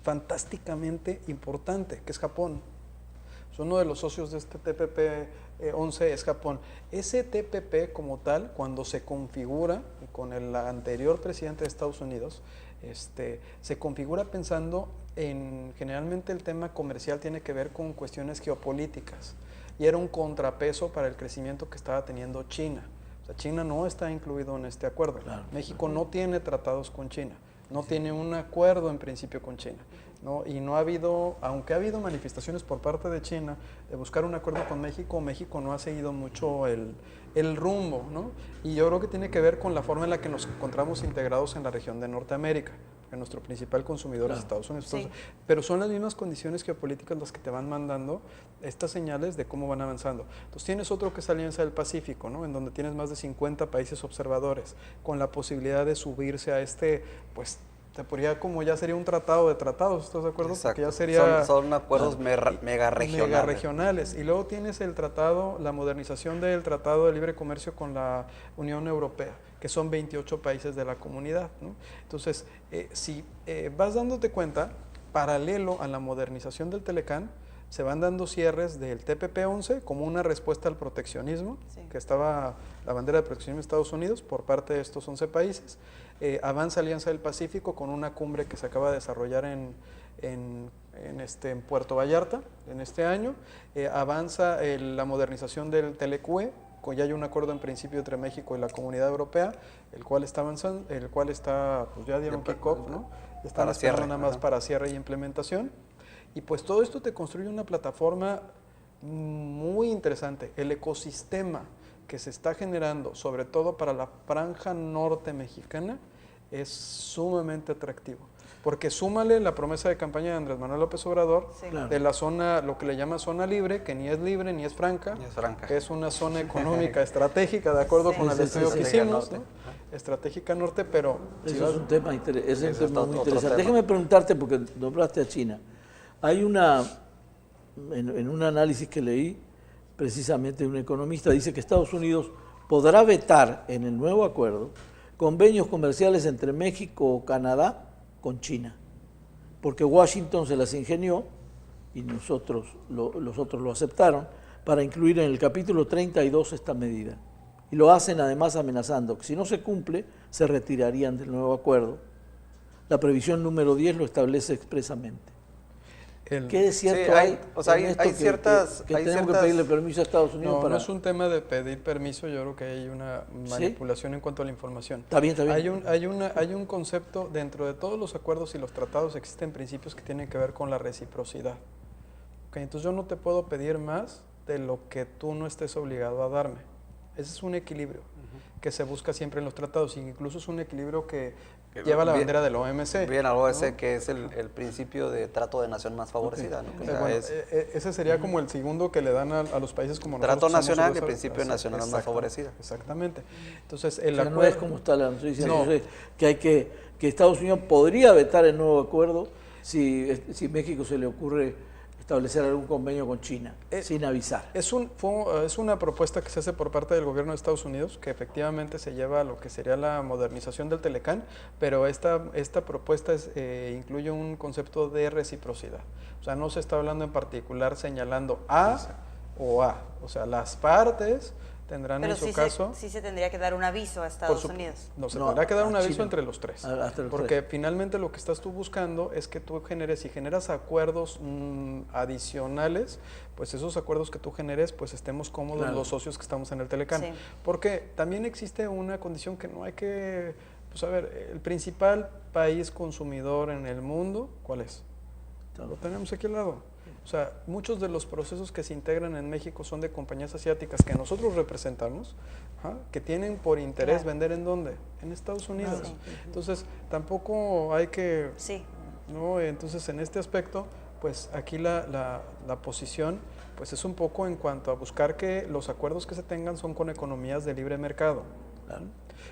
fantásticamente importante, que es Japón. Uno de los socios de este TPP-11 es Japón. Ese TPP como tal, cuando se configura con el anterior presidente de Estados Unidos, se configura pensando en, generalmente el tema comercial tiene que ver con cuestiones geopolíticas, y era un contrapeso para el crecimiento que estaba teniendo China. O sea, China no está incluido en este acuerdo. Claro. México no tiene tratados con China, no tiene un acuerdo en principio con China. ¿no? Y no ha habido, aunque ha habido manifestaciones por parte de China de buscar un acuerdo con México, México no ha seguido mucho el rumbo, ¿no? Y yo creo que tiene que ver con la forma en la que nos encontramos integrados en la región de Norteamérica, que nuestro principal consumidor es Estados Unidos. Sí. Entonces, pero son las mismas condiciones geopolíticas las que te van mandando estas señales de cómo van avanzando. Entonces tienes otro que es Alianza del Pacífico, ¿no? En donde tienes más de 50 países observadores, con la posibilidad de subirse a pues te podría, como ya sería un tratado de tratados, ¿estás de acuerdo? Exacto. Porque ya sería Son acuerdos mega regionales. megarregionales. Y luego tienes el tratado, la modernización del Tratado de Libre Comercio con la Unión Europea, que son 28 países de la comunidad, ¿no? Entonces, si vas dándote cuenta, paralelo a la modernización del Telecán, se van dando cierres del TPP-11 como una respuesta al proteccionismo, Sí. que estaba la bandera de proteccionismo de Estados Unidos por parte de estos 11 países. Avanza Alianza del Pacífico con una cumbre que se acaba de desarrollar en Puerto Vallarta en este año. Avanza la modernización del Telecue, ya hay un acuerdo en principio entre México y la Comunidad Europea, el cual está avanzando, pues ya dieron kick-off, ¿no? Están esperando nada más para cierre y implementación. Y pues todo esto te construye una plataforma muy interesante. El ecosistema que se está generando, sobre todo para la franja norte mexicana, es sumamente atractivo. Porque súmale la promesa de campaña de Andrés Manuel López Obrador, Sí. Claro. de la zona, lo que le llama zona libre, que ni es libre ni es franca, que es una zona económica estratégica, de acuerdo Sí. con el Sí, estudio sí, que sí. hicimos, ¿no? Estratégica norte, pero si Eso vas- es un tema, ese es un tema muy otro interesante. tema. Déjame preguntarte, porque nombraste a China. Hay en un análisis que leí, precisamente de un economista, dice que Estados Unidos podrá vetar en el nuevo acuerdo convenios comerciales entre México o Canadá con China, porque Washington se las ingenió y los otros lo aceptaron para incluir en el capítulo 32 esta medida. Y lo hacen además amenazando que si no se cumple, se retirarían del nuevo acuerdo. La previsión número 10 lo establece expresamente. ¿Qué de cierto Sí, hay? o sea, en hay esto que ciertas- hay tenemos ciertas- que pedirle permiso a Estados Unidos no, para... no es un tema de pedir permiso, yo creo que hay una manipulación en cuanto a la información. Está bien, está bien. Hay un concepto, dentro de todos los acuerdos y los tratados existen principios que tienen que ver con la reciprocidad. Okay, entonces yo no te puedo pedir más de lo que tú no estés obligado a darme. Ese es un equilibrio que se busca siempre en los tratados, e incluso es un equilibrio que lleva la bandera del OMC. Bien, al OMC, ¿no? que es el principio de trato de nación más favorecida, ¿no? O sea, Bueno, es ese sería como el segundo que le dan a los países como trato nosotros. que somos nacional y subdesarrollados. principio nacional más Exacto, favorecida. Exactamente. Entonces, O el sea, no acuerdo... es como está la noticia, No. no sé, que Estados Unidos podría vetar el nuevo acuerdo si México se le ocurre establecer algún convenio con China, sin avisar. Es una propuesta que se hace por parte del gobierno de Estados Unidos, que efectivamente se lleva a lo que sería la modernización del Telecán, pero esta propuesta incluye un concepto de reciprocidad. O sea, no se está hablando en particular señalando A o A. O sea, las partes tendrán Pero en su sí, caso... sí se tendría que dar un aviso a Estados Unidos. No, se No, tendrá que dar un a aviso China. entre los tres. Hasta los Porque tres. finalmente lo que estás tú buscando es que tú generas acuerdos adicionales, pues esos acuerdos que tú generes, pues estemos cómodos Claro. los socios que estamos en el Telecán. Sí. Porque también existe una condición que no hay que... Pues a ver, el principal país consumidor en el mundo, ¿cuál es? Lo tenemos aquí al lado. O sea, muchos de los procesos que se integran en México son de compañías asiáticas que nosotros representamos, que tienen por interés Claro. vender ¿en dónde? En Estados Unidos. Sí. Entonces, tampoco hay que... Sí. ¿no? Entonces, en este aspecto, pues aquí la posición pues es un poco en cuanto a buscar que los acuerdos que se tengan son con economías de libre mercado. Claro.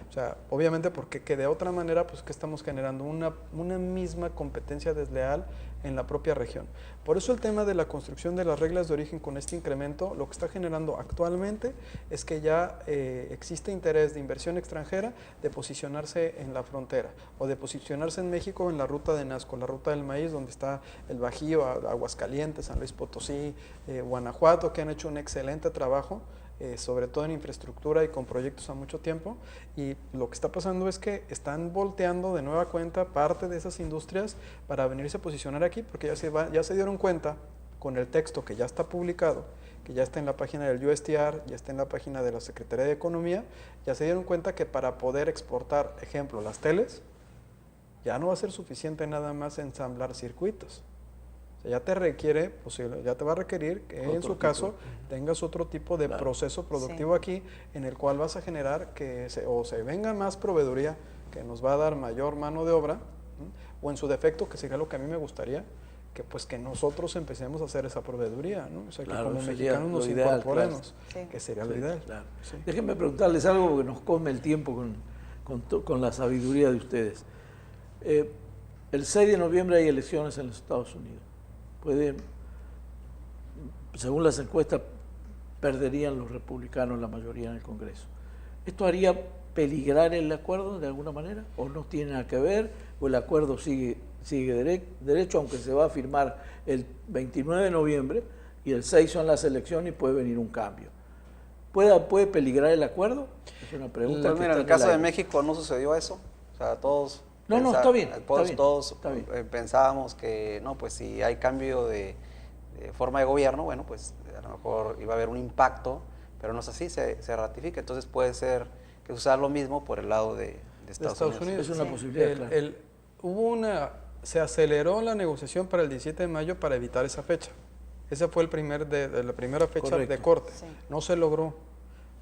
O sea, obviamente porque que de otra manera, pues que estamos generando una misma competencia desleal en la propia región. Por eso el tema de la construcción de las reglas de origen con este incremento, lo que está generando actualmente es que ya existe interés de inversión extranjera de posicionarse en la frontera o de posicionarse en México en la ruta de Nazco, la ruta del maíz, donde está el Bajío, Aguascalientes, San Luis Potosí, Guanajuato, que han hecho un excelente trabajo. Sobre todo en infraestructura y con proyectos a mucho tiempo, y lo que está pasando es que están volteando de nueva cuenta parte de esas industrias para venirse a posicionar aquí, porque ya se dieron cuenta con el texto que ya está publicado, que ya está en la página del USTR, ya está en la página de la Secretaría de Economía, ya se dieron cuenta que para poder exportar, ejemplo, las teles, ya no va a ser suficiente nada más ensamblar circuitos. O sea, ya te requiere, ya te va a requerir que en su caso tengas otro tipo de proceso productivo aquí, en el cual vas a generar que se venga más proveeduría, que nos va a dar mayor mano de obra, o en su defecto, que sería lo que a mí me gustaría, que pues que nosotros empecemos a hacer esa proveeduría, ¿no? O sea, que como mexicanos nos incorporemos, que sería lo ideal. Claro. Sí. Déjenme preguntarles algo porque nos come el tiempo con la sabiduría de ustedes. El 6 de noviembre hay elecciones en los Estados Unidos. Según las encuestas, perderían los republicanos la mayoría en el Congreso. ¿Esto haría peligrar el acuerdo de alguna manera? ¿O no tiene nada que ver? ¿O el acuerdo sigue derecho, aunque se va a firmar el 29 de noviembre y el 6 son las elecciones y puede venir un cambio? ¿Puede peligrar el acuerdo? Es una pregunta. Mira, en el caso de México no sucedió eso. O sea, todos... está bien. Todos pensábamos que, no, pues si hay cambio de forma de gobierno, bueno, pues a lo mejor iba a haber un impacto, pero no es así, se ratifica. Entonces puede ser que suceda lo mismo por el lado de Estados Unidos. Es una posibilidad, claro. Se aceleró la negociación para el 17 de mayo para evitar esa fecha. Esa fue la primera fecha de corte. Sí. No se logró.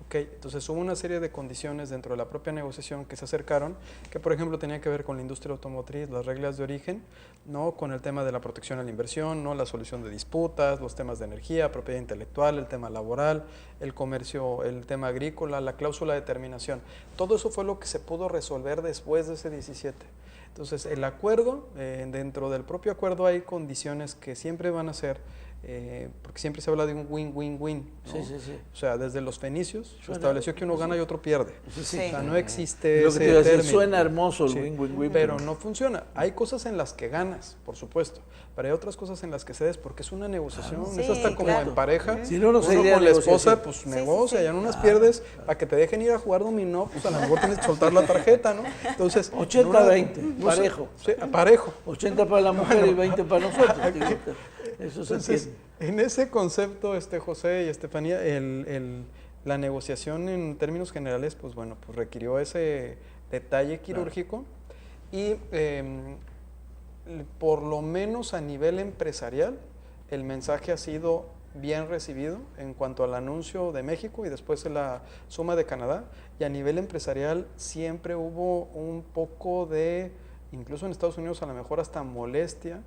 Entonces hubo una serie de condiciones dentro de la propia negociación que se acercaron, que por ejemplo tenían que ver con la industria automotriz, las reglas de origen, ¿no? Con el tema de la protección a la inversión, ¿no? La solución de disputas, los temas de energía, propiedad intelectual, el tema laboral, el comercio, el tema agrícola, la cláusula de terminación. Todo eso fue lo que se pudo resolver después de ese 17. Entonces el acuerdo, dentro del propio acuerdo hay condiciones que siempre van a ser, porque siempre se habla de un win-win-win, ¿no? Sí. O sea, desde los fenicios se estableció que uno gana y otro pierde. Sí. O sea, no existe lo ese que te iba a decir, término. suena hermoso el win-win-win. Pero no funciona. Hay cosas en las que ganas, por supuesto, pero hay otras cosas en las que cedes porque es una negociación. Es hasta como en pareja. Si no, uno con la esposa, pues negocia, y en unas pierdes, para que te dejen ir a jugar dominó, pues a lo mejor tienes que soltar la tarjeta, ¿no? Entonces, 80-20, parejo. Sí, parejo. 80 para la mujer y 20 para nosotros. Eso se Entonces, entiende. en ese concepto, José y Estefanía, la negociación en términos generales, pues bueno, pues requirió ese detalle quirúrgico y por lo menos a nivel empresarial, el mensaje ha sido bien recibido en cuanto al anuncio de México y después la suma de Canadá, y a nivel empresarial siempre hubo un poco de, incluso en Estados Unidos a lo mejor hasta molestia,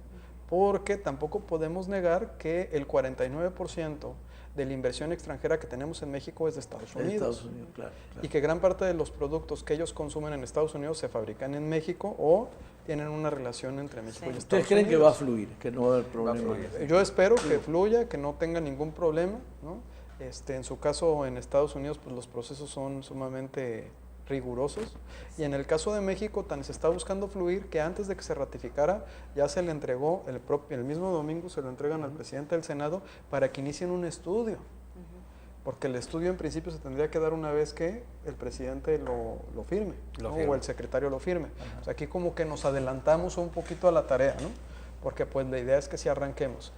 porque tampoco podemos negar que el 49% de la inversión extranjera que tenemos en México es de Estados Unidos. Claro. Y que gran parte de los productos que ellos consumen en Estados Unidos se fabrican en México o tienen una relación entre México y Estados Unidos. ¿Ustedes creen que va a fluir, que no va a haber problema? Yo espero que fluya, que no tenga ningún problema, ¿no? En su caso, en Estados Unidos, pues los procesos son sumamente rigurosos, y en el caso de México tan se está buscando fluir que antes de que se ratificara ya se le entregó, el mismo domingo se lo entregan al presidente del Senado para que inicien un estudio, porque el estudio en principio se tendría que dar una vez que el presidente lo firme, ¿no? O el secretario lo firme. O sea, aquí como que nos adelantamos un poquito a la tarea, ¿no? Porque pues la idea es que si arranquemos.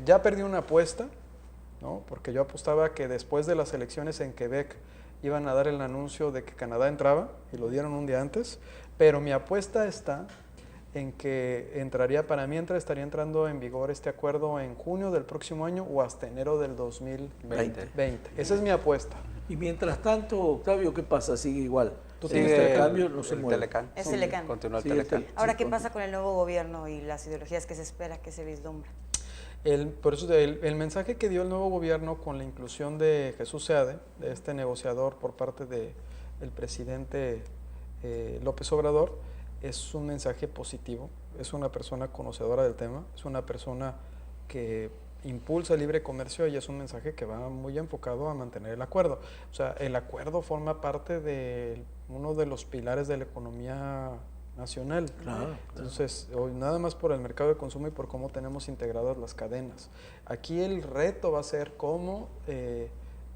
Ya perdí una apuesta, ¿no? Porque yo apostaba que después de las elecciones en Quebec iban a dar el anuncio de que Canadá entraba, y lo dieron un día antes, pero mi apuesta está en que estaría entrando en vigor este acuerdo en junio del próximo año o hasta enero del 2020. Esa es mi apuesta. Y mientras tanto, Octavio, ¿qué pasa? ¿Sigue igual? Sigue el cambio, no se mueve. Telecán. Es Telecán. Continúa el Telecán. Ahora, ¿qué pasa con el nuevo gobierno y las ideologías que se espera que se vislumbran? Por eso el mensaje que dio el nuevo gobierno con la inclusión de Jesús Seade, de este negociador por parte del presidente López Obrador, es un mensaje positivo. Es una persona conocedora del tema, es una persona que impulsa el libre comercio, y es un mensaje que va muy enfocado a mantener el acuerdo. O sea, el acuerdo forma parte de uno de los pilares de la economía nacional. Claro. Entonces, hoy nada más por el mercado de consumo y por cómo tenemos integradas las cadenas. Aquí el reto va a ser cómo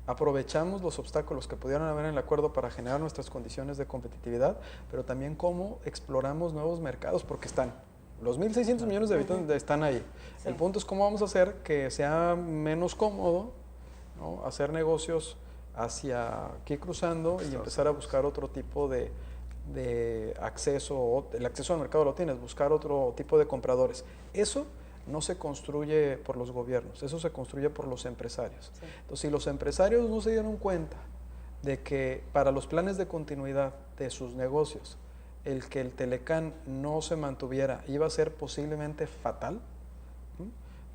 aprovechamos los obstáculos que pudieran haber en el acuerdo para generar nuestras condiciones de competitividad, pero también cómo exploramos nuevos mercados, porque están. Los 1.600 millones de habitantes están ahí. Sí. El punto es cómo vamos a hacer que sea menos cómodo, ¿no? Hacer negocios hacia aquí cruzando y empezar a buscar otro tipo de de acceso, el acceso al mercado lo tienes, buscar otro tipo de compradores. Eso no se construye por los gobiernos, eso se construye por los empresarios. Sí. Entonces, si los empresarios no se dieron cuenta de que para los planes de continuidad de sus negocios, el que el Telecán no se mantuviera iba a ser posiblemente fatal,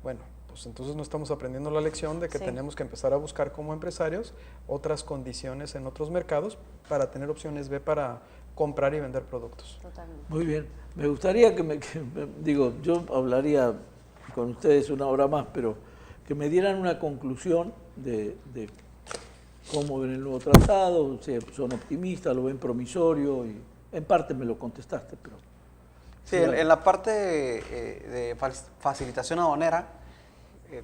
bueno, pues entonces no estamos aprendiendo la lección de que tenemos que empezar a buscar como empresarios otras condiciones en otros mercados para tener opciones B para comprar y vender productos. Totalmente. Muy bien. Me gustaría digo, yo hablaría con ustedes una hora más, pero que me dieran una conclusión de cómo ven el nuevo tratado, si son optimistas, lo ven promisorio, y en parte me lo contestaste, pero... Sí, en la parte de facilitación aduanera,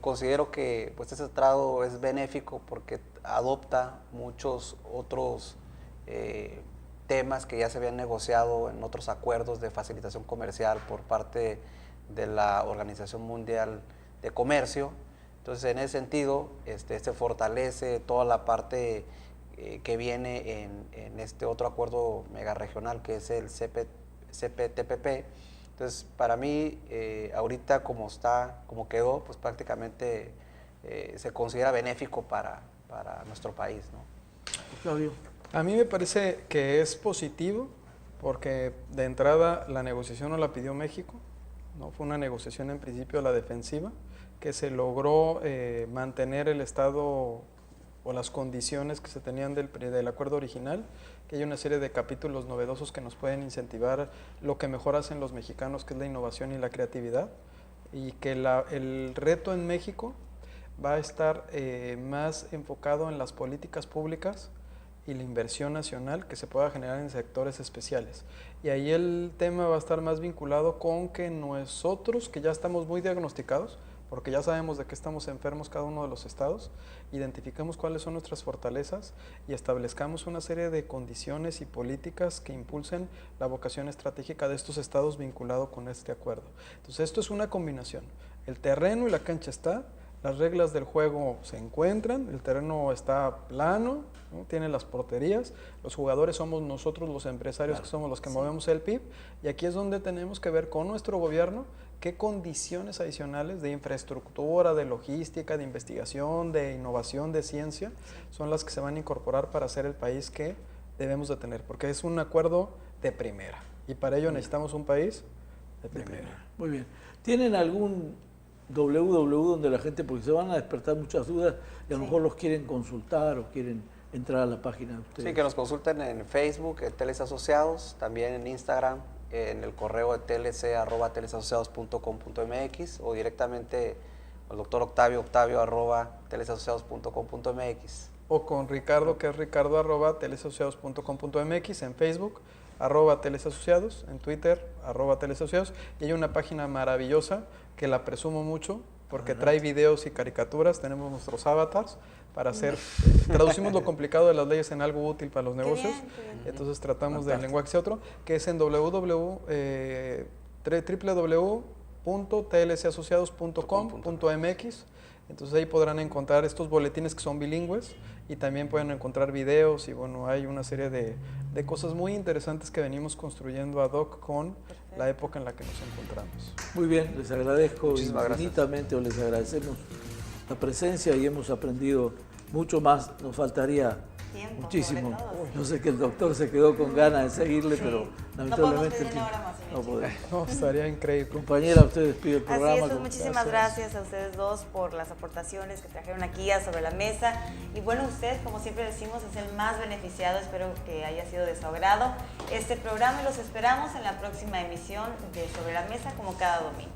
considero que pues, este tratado es benéfico porque adopta muchos otros temas que ya se habían negociado en otros acuerdos de facilitación comercial por parte de la Organización Mundial de Comercio. Entonces, en ese sentido, se fortalece toda la parte que viene en este otro acuerdo megaregional que es el CPTPP. Entonces, para mí, ahorita como quedó, pues prácticamente se considera benéfico para nuestro país, ¿no? Claudio. A mí me parece que es positivo porque de entrada la negociación no la pidió México, ¿no? Fue una negociación en principio a la defensiva, que se logró mantener el estado o las condiciones que se tenían del acuerdo original, que hay una serie de capítulos novedosos que nos pueden incentivar lo que mejor hacen los mexicanos, que es la innovación y la creatividad, y que el reto en México va a estar más enfocado en las políticas públicas y la inversión nacional que se pueda generar en sectores especiales. Y ahí el tema va a estar más vinculado con que nosotros, que ya estamos muy diagnosticados, porque ya sabemos de qué estamos enfermos cada uno de los estados, identifiquemos cuáles son nuestras fortalezas y establezcamos una serie de condiciones y políticas que impulsen la vocación estratégica de estos estados vinculado con este acuerdo. Entonces esto es una combinación. El terreno y la cancha está, las reglas del juego se encuentran, el terreno está plano, ¿no? Tiene las porterías, los jugadores somos nosotros los empresarios, claro, que somos los que movemos el PIB, y aquí es donde tenemos que ver con nuestro gobierno qué condiciones adicionales de infraestructura, de logística, de investigación, de innovación, de ciencia, son las que se van a incorporar para ser el país que debemos de tener, porque es un acuerdo de primera, y para ello necesitamos un país de primera. Muy bien. ¿Tienen algún donde la gente, porque se van a despertar muchas dudas y a lo mejor los quieren consultar o quieren entrar a la página de ustedes? Sí, que nos consulten en Facebook, en TLC Asociados, también en Instagram, en el correo de tlc@tlcasociados.com.mx o directamente al doctor octavio@tlcasociados.com.mx. O con Ricardo, que es ricardo@tlcasociados.com.mx, en Facebook, @tlcasociados, en Twitter, @tlcasociados, y hay una página maravillosa que la presumo mucho porque trae videos y caricaturas, tenemos nuestros avatars para hacer, traducimos lo complicado de las leyes en algo útil para los negocios, qué bien. Entonces tratamos del lenguaje hacia otro, que es en www.tlcasociados.com.mx. Entonces ahí podrán encontrar estos boletines que son bilingües y también pueden encontrar videos y bueno, hay una serie de cosas muy interesantes que venimos construyendo ad hoc con la época en la que nos encontramos. Muy bien, les agradezco infinitamente, o les agradecemos la presencia y hemos aprendido mucho más, nos faltaría tiempo, muchísimo. Yo sé que el doctor se quedó con ganas de seguirle, pero lamentablemente no podemos. No, estaría increíble. Compañera, usted despide el programa. Así es, muchísimas gracias a ustedes dos por las aportaciones que trajeron aquí sobre la mesa. Y bueno, usted, como siempre decimos, es el más beneficiado. Espero que haya sido de su agrado este programa y los esperamos en la próxima emisión de Sobre la Mesa, como cada domingo.